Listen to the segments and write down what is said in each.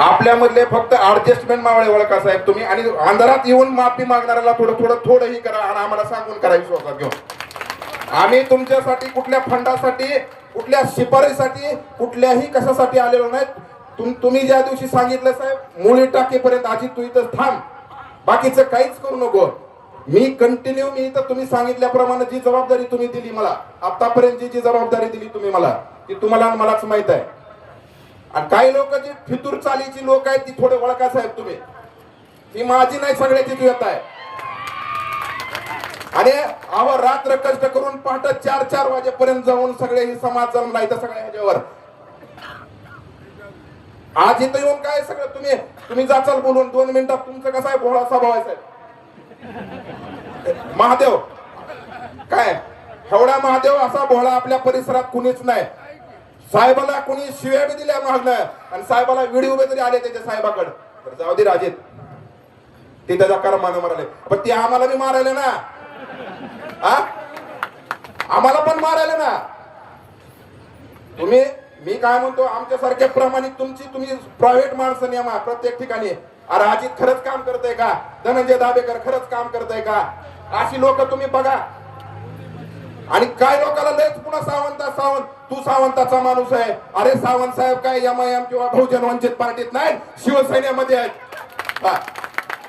आपल्यामधले फक्त ऍडजस्टमेंट मावळे ओळखा साहेब तुम्ही, आणि अंधारात येऊन माफी मागणाऱ्याला थोडंही करा आणि आम्हाला सांगून करा विश्वासात घेऊन. आम्ही तुमच्यासाठी कुठल्या फंडासाठी, कुठल्या शिफारशीसाठी, कुठल्याही कशासाठी आलेलो नाही. तुम्ही ज्या दिवशी सांगितलं साहेब मुळी टाकेपर्यंत अजित तू इथं थांब, बाकीचं काहीच करू नको, मी कंटिन्यू मी इथं तुम्ही सांगितल्याप्रमाणे जी जबाबदारी तुम्ही दिली मला आतापर्यंत, जी जबाबदारी दिली तुम्ही मला, ती तुम्हाला आणि मलाच माहित आहे. आणि काही लोक जी फितूर चालीची लोक आहेत ती थोडे ओळखा साहेब तुम्ही, ती माझी नाही सगळ्याची येत आहे. आणि रात्र कष्ट करून पहाटे 4-4 वाजेपर्यंत जाऊन सगळे ही समाज जमला इथं सगळ्या ह्याच्यावर. आज इथं येऊन काय सगळं तुम्ही जाचाल बोलून 2 मिनिटात तुमचं कसं आहे भोळा स्वभाव आहे साहेब. महादेव काय एवढा महादेव असा भोळा आपल्या परिसरात कुणीच नाही. साहेबाला कुणी शिव्या बी दिल्या मागणं आणि साहेबाला व्हिडिओ तरी आले त्याच्या साहेबाकडे, जाऊ दे राजेत ते त्याच्या कर्मानं मारले, पण ते आम्हाला बी मारायले ना, आम्हाला पण मारायले ना. मी काय म्हणतो आमच्यासारख्या प्रामाणिक तुम्ही प्रायव्हेट माणसं नेमा प्रत्येक ठिकाणी. अरे अजित खरंच काम करतय का, धनंजय दाभेकर खरंच काम करतय का, अशी लोक तुम्ही बघा. आणि काय लोकांना लयच पुन्हा सावंत तू सावंताचा माणूस आहे. अरे सावंत साहेब काय MIM किंवा बहुजन वंचित पार्टीत नाही, शिवसेनेमध्ये आहेत.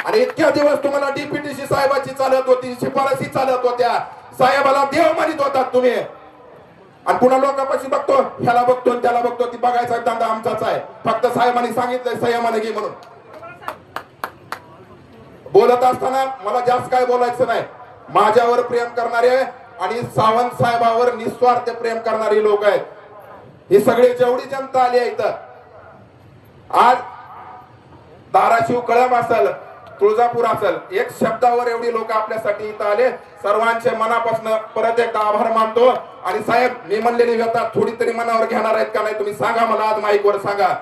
आणि इतक्या दिवस तुम्हाला DPTC साहेबाची चालत होती, शिफारशी चालत होत्या, साहेबाला देव मानित होतात तुम्ही. आणि पुन्हा लोकांपाशी बघतो, ह्याला बघतो त्याला बघतो, ती बघायचा धंदा आमचाच आहे. फक्त साहेबांनी सांगितलंय संयमाने घे म्हणून. बोलत असताना मला जास्त काय बोलायचं नाही. माझ्यावर प्रेम करणारे आणि सावंत साहेबावर निस्वार्थ प्रेम करणारी लोक आहेत. ही सगळी जेवढी जनता आली आहे इथं, आज धाराशिव कळंब असेल, तुळजापूर असेल, एक शब्दावर एवढी लोक आपल्यासाठी इथं आले. सर्वांचे मनापासून परत एकदा आभार मानतो. आणि साहेब मी म्हणलेली व्यथा थोडी तरी मनावर घेणार आहेत का नाही तुम्ही सांगा मला, आज माईकवर सांगा.